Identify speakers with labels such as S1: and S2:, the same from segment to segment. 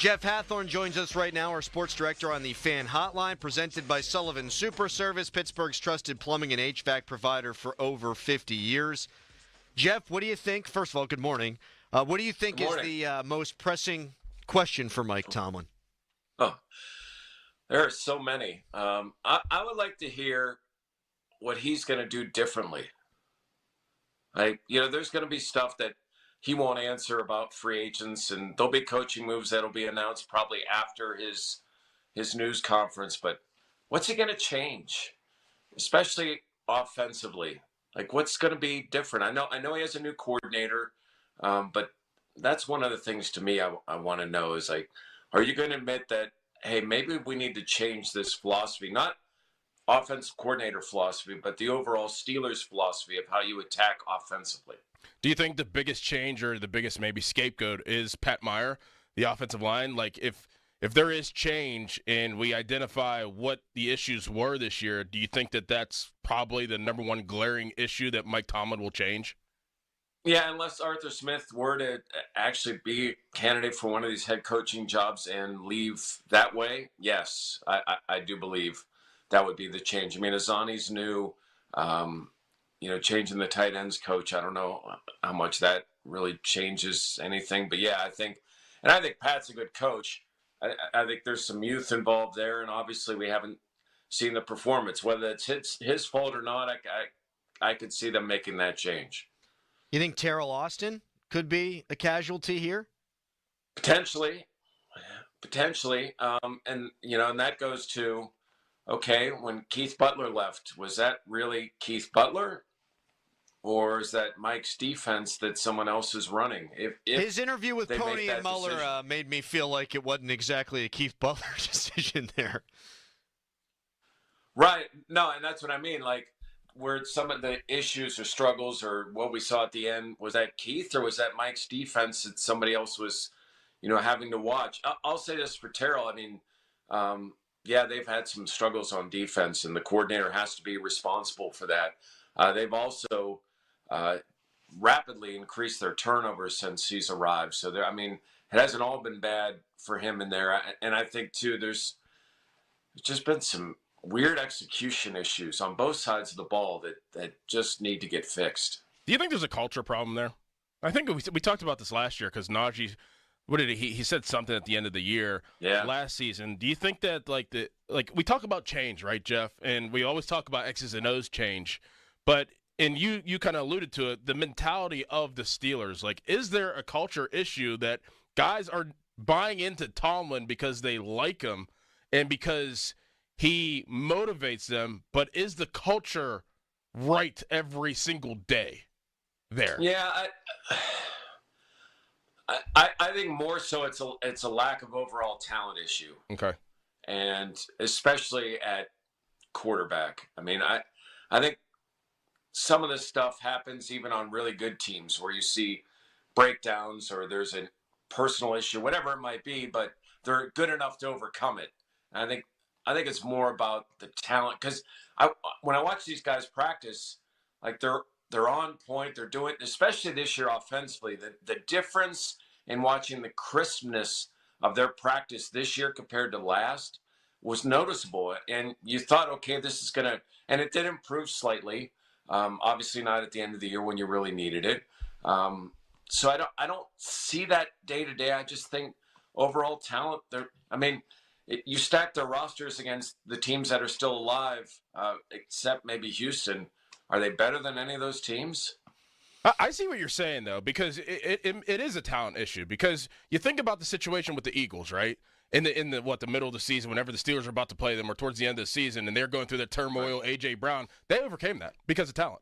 S1: Jeff Hathhorn joins us right now, our sports director on the Fan Hotline, presented by Sullivan Super Service, Pittsburgh's trusted plumbing and HVAC provider for over 50 years. Jeff, what do you think? First of all, good morning. What do you think is the most pressing question for Mike Tomlin?
S2: Oh, there are so many. I would like to hear what he's going to do differently. There's going to be stuff that he won't answer about free agents, and there'll be coaching moves that'll be announced probably after his news conference. But what's he going to change, especially offensively? Like, what's going to be different? I know he has a new coordinator, but that's one of the things to me I want to know is, like, are you going to admit that, hey, maybe we need to change this philosophy, not offensive coordinator philosophy, but the overall Steelers philosophy of how you attack offensively?
S3: Do you think the biggest change or the biggest maybe scapegoat is Pat Meyer, the offensive line? Like, if there is change and we identify what the issues were this year, do you think that that's probably the number one glaring issue that Mike Tomlin will change?
S2: Yeah, unless Arthur Smith were to actually be a candidate for one of these head coaching jobs and leave that way, yes, I do believe that would be the change. I mean, Azani's new. Changing the tight ends coach, I don't know how much that really changes anything. But yeah, I think Pat's a good coach. I think there's some youth involved there, and obviously we haven't seen the performance. Whether it's his fault or not, I could see them making that change.
S1: You think Terrell Austin could be a casualty here?
S2: Potentially. And that goes to, okay, when Keith Butler left, was that really Keith Butler? Or is that Mike's defense that someone else is running? If
S1: his interview with Pony and Mueller made me feel like it wasn't exactly a Keith Butler decision there.
S2: Right. No, and that's what I mean. Like, were some of the issues or struggles or what we saw at the end, was that Keith or was that Mike's defense that somebody else was, having to watch? I'll say this for Terrell. I mean, yeah, they've had some struggles on defense, and the coordinator has to be responsible for that. They've also rapidly increased their turnovers since he's arrived. So, it hasn't all been bad for him in there. And I think, too, there's just been some weird execution issues on both sides of the ball that just need to get fixed.
S3: Do you think there's a culture problem there? I think we talked about this last year because Najee, what did he said something at the end of the year last season. Do you think that we talk about change, right, Jeff? And we always talk about X's and O's change, but you kind of alluded to it, the mentality of the Steelers. Like, is there a culture issue that guys are buying into Tomlin because they like him and because he motivates them, but is the culture right every single day there?
S2: Yeah, I think more so it's a lack of overall talent issue.
S3: Okay.
S2: And especially at quarterback. I think some of this stuff happens even on really good teams where you see breakdowns or there's a personal issue, whatever it might be, but they're good enough to overcome it. And I think it's more about the talent, because when I watch these guys practice, like they're on point, they're doing, especially this year offensively, the difference in watching the crispness of their practice this year compared to last was noticeable. And you thought, okay, this is gonna, and it did improve slightly. Obviously not at the end of the year when you really needed it. So I don't see that day to day. I just think overall talent, you stack their rosters against the teams that are still alive, except maybe Houston. Are they better than any of those teams?
S3: I see what you're saying, though, because it is a talent issue. Because you think about the situation with the Eagles, right? In the middle of the season, whenever the Steelers are about to play them, or towards the end of the season, and they're going through the turmoil, A.J. Brown, they overcame that because of talent.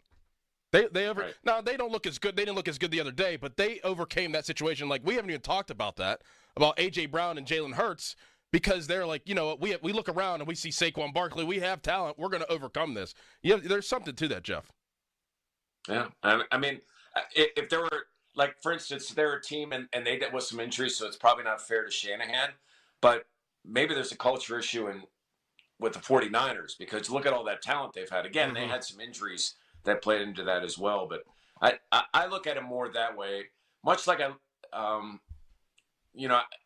S3: Now they don't look as good. They didn't look as good the other day, but they overcame that situation. Like, we haven't even talked about that, about A.J. Brown and Jalen Hurts, because they're like, we look around and we see Saquon Barkley. We have talent. We're going to overcome this. Yeah, there's something to that, Jeff.
S2: Yeah, if there were, like, for instance, they're a team and they dealt with some injuries, so it's probably not fair to Shanahan, but maybe there's a culture issue with the 49ers, because look at all that talent they've had. Again, they had some injuries that played into that as well, but I look at it more that way, much like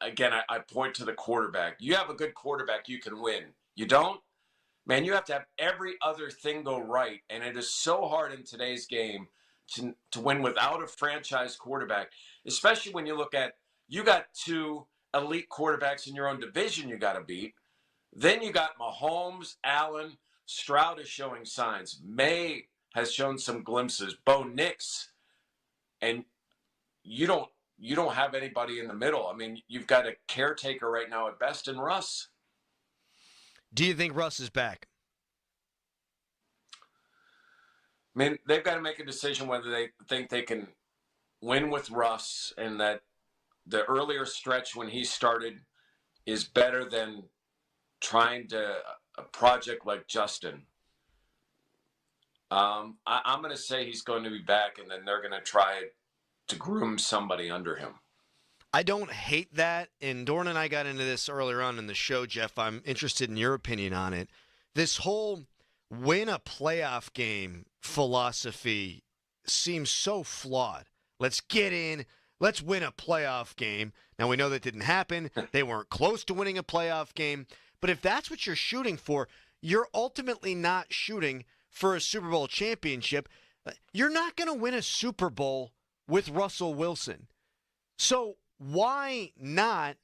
S2: again, I point to the quarterback. You have a good quarterback, you can win. You don't? Man, you have to have every other thing go right. And it is so hard in today's game to win without a franchise quarterback, especially when you look at, you got two elite quarterbacks in your own division you got to beat. Then you got Mahomes, Allen, Stroud is showing signs. May has shown some glimpses. Bo Nix, and you don't have anybody in the middle. I mean, you've got a caretaker right now at best in Russ.
S1: Do you think Russ is back?
S2: I mean, they've got to make a decision whether they think they can win with Russ, and that the earlier stretch when he started is better than trying to a project like Justin. I'm going to say he's going to be back, and then they're going to try to groom somebody under him.
S1: I don't hate that, and Dorn and I got into this earlier on in the show, Jeff. I'm interested in your opinion on it. This whole win a playoff game philosophy seems so flawed. Let's get in. Let's win a playoff game. Now, we know that didn't happen. They weren't close to winning a playoff game. But if that's what you're shooting for, you're ultimately not shooting for a Super Bowl championship. You're not going to win a Super Bowl with Russell Wilson. So why not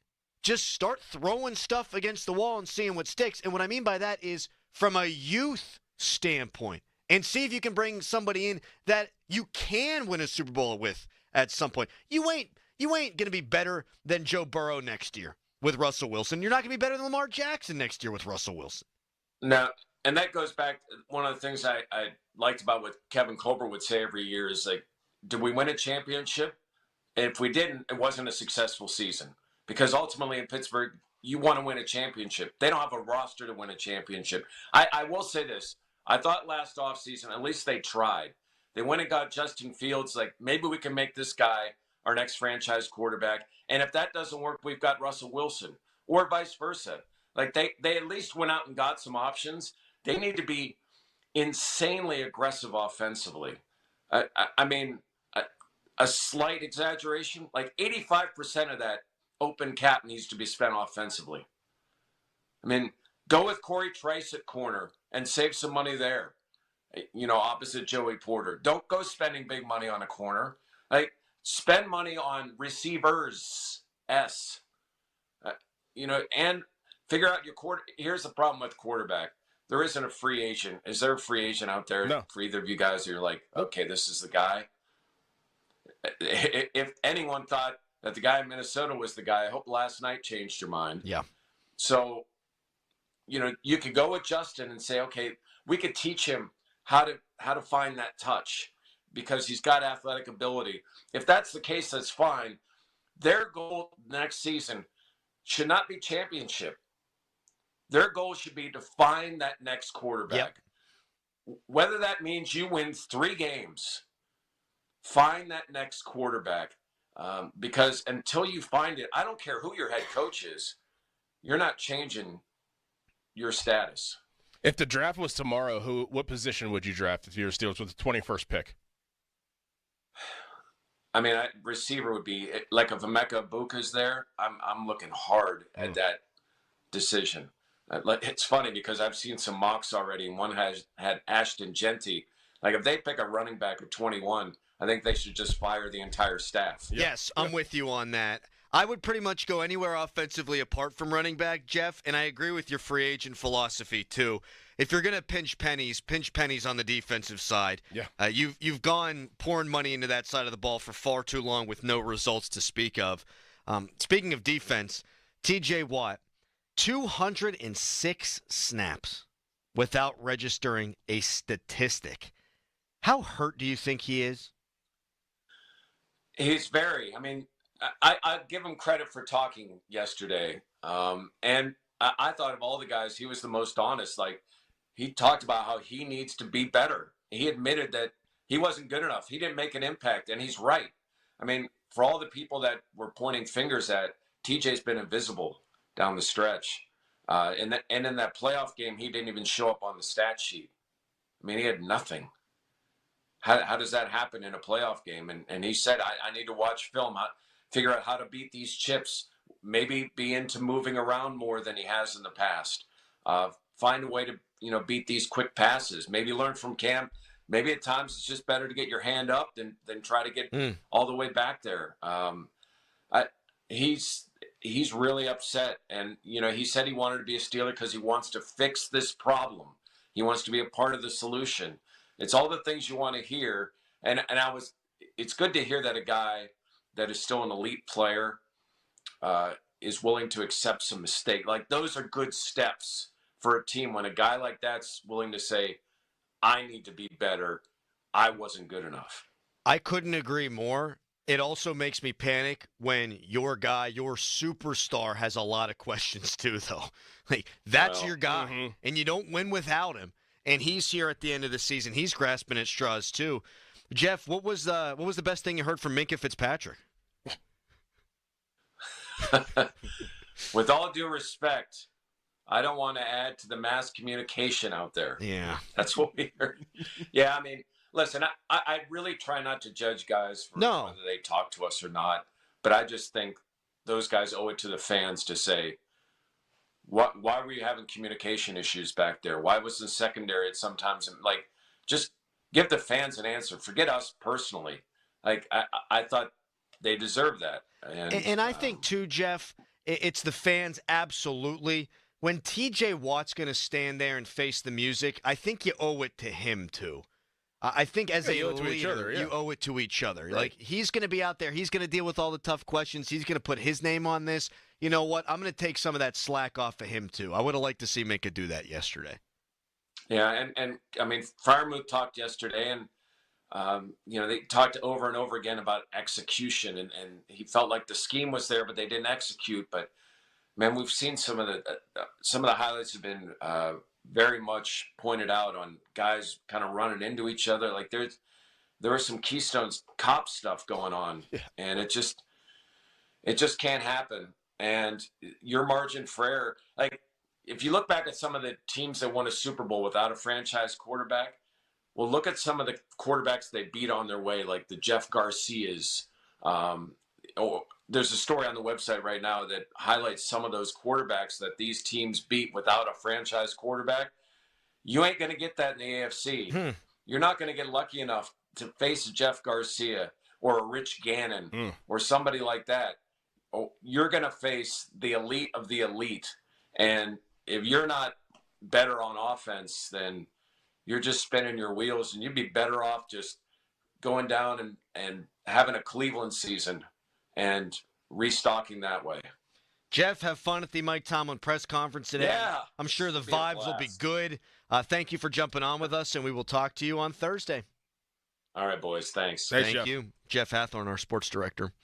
S1: just start throwing stuff against the wall and seeing what sticks? And what I mean by that is from a youth standpoint, and see if you can bring somebody in that you can win a Super Bowl with at some point. You ain't going to be better than Joe Burrow next year with Russell Wilson. You're not going to be better than Lamar Jackson next year with Russell Wilson.
S2: No, and that goes back, one of the things I liked about what Kevin Colbert would say every year is, like, did we win a championship? And if we didn't, it wasn't a successful season. Because ultimately in Pittsburgh, you want to win a championship. They don't have a roster to win a championship. I will say this. I thought last offseason, at least they tried. They went and got Justin Fields. Like, maybe we can make this guy our next franchise quarterback. And if that doesn't work, we've got Russell Wilson, or vice versa. Like, they at least went out and got some options. They need to be insanely aggressive offensively. I mean, a slight exaggeration, like 85% of that open cap needs to be spent offensively. I mean, go with Corey Trice at corner and save some money there, opposite Joey Porter. Don't go spending big money on a corner. Like, spend money on receivers, and figure out your quarter. Here's the problem with quarterback. There isn't a free agent. Is there a free agent out there for either of you guys who you're like, okay, this is the guy? If anyone thought that the guy in Minnesota was the guy, I hope last night changed your mind.
S1: Yeah.
S2: So, you could go with Justin and say, okay, we could teach him how to find that touch because he's got athletic ability. If that's the case, that's fine. Their goal next season should not be championship. Their goal should be to find that next quarterback. Yep. Whether that means you win 3 games, find that next quarterback. Because until you find it, I don't care who your head coach is, you're not changing your status.
S3: If the draft was tomorrow, what position would you draft if you were Steelers with the 21st pick?
S2: I mean, receiver would be, like, if Emeka Ibuka's there, I'm looking hard at that decision. It's funny because I've seen some mocks already, and one had Ashton Genty. Like, if they pick a running back at 21, I think they should just fire the entire staff.
S1: Yes, I'm with you on that. I would pretty much go anywhere offensively apart from running back, Jeff, and I agree with your free agent philosophy, too. If you're going to pinch pennies on the defensive side.
S3: Yeah.
S1: You've gone pouring money into that side of the ball for far too long with no results to speak of. Speaking of defense, T.J. Watt, 206 snaps without registering a statistic. How hurt do you think he is?
S2: He's very. I mean, I give him credit for talking yesterday. And I thought of all the guys, he was the most honest. Like, he talked about how he needs to be better. He admitted that he wasn't good enough. He didn't make an impact, and he's right. I mean, for all the people that were pointing fingers at, TJ's been invisible down the stretch. And in that playoff game, he didn't even show up on the stat sheet. I mean, he had nothing. How does that happen in a playoff game? And he said, I need to watch film, figure out how to beat these chips maybe be into moving around more than he has in the past. Find a way to, beat these quick passes. Maybe learn from Cam. Maybe at times it's just better to get your hand up than try to get all the way back there. He's really upset, and he said he wanted to be a Steeler because he wants to fix this problem. He wants to be a part of the solution. It's all the things you want to hear, and it's good to hear that a guy that is still an elite player is willing to accept some mistake. Like, those are good steps for a team when a guy like that's willing to say, I need to be better. I wasn't good enough.
S1: I couldn't agree more. It also makes me panic when your guy, your superstar, has a lot of questions too, though. Like, that's your guy, and you don't win without him. And he's here at the end of the season. He's grasping at straws too. Jeff, what was the best thing you heard from Minkah Fitzpatrick?
S2: With all due respect, I don't want to add to the mass communication out there.
S1: Yeah.
S2: That's what we heard. Yeah, I mean, listen, I really try not to judge guys for whether they talk to us or not, but I just think those guys owe it to the fans to say, why were you having communication issues back there? Why was the secondary at sometimes, like, just give the fans an answer. Forget us personally. Like, I thought they deserve that.
S1: And I think, too, Jeff, it's the fans absolutely. When T.J. Watt's going to stand there and face the music, I think you owe it to him, too. I think as a leader, you owe it to each other. Right. Like, he's going to be out there. He's going to deal with all the tough questions. He's going to put his name on this. You know what? I'm going to take some of that slack off of him, too. I would have liked to see Minkah do that yesterday.
S2: Yeah, and I mean, Freiermuth talked yesterday, and, they talked over and over again about execution, and he felt like the scheme was there, but they didn't execute. But, man, we've seen some of the highlights have been very much pointed out on guys kind of running into each other. Like, there was some Keystone Cop stuff going on, and it just can't happen. And your margin for error, like, if you look back at some of the teams that won a Super Bowl without a franchise quarterback, well, look at some of the quarterbacks they beat on their way, like the Jeff Garcias. There's a story on the website right now that highlights some of those quarterbacks that these teams beat without a franchise quarterback. You ain't going to get that in the AFC. You're not going to get lucky enough to face a Jeff Garcia or a Rich Gannon or somebody like that. You're going to face the elite of the elite. And if you're not better on offense, then you're just spinning your wheels, and you'd be better off just going down and having a Cleveland season and restocking that way.
S1: Jeff, have fun at the Mike Tomlin press conference today.
S2: Yeah.
S1: I'm sure the vibes will be good. Thank you for jumping on with us, and we will talk to you on Thursday.
S2: All right, boys. Thanks.
S1: Thank you. Jeff Hathhorn, our sports director.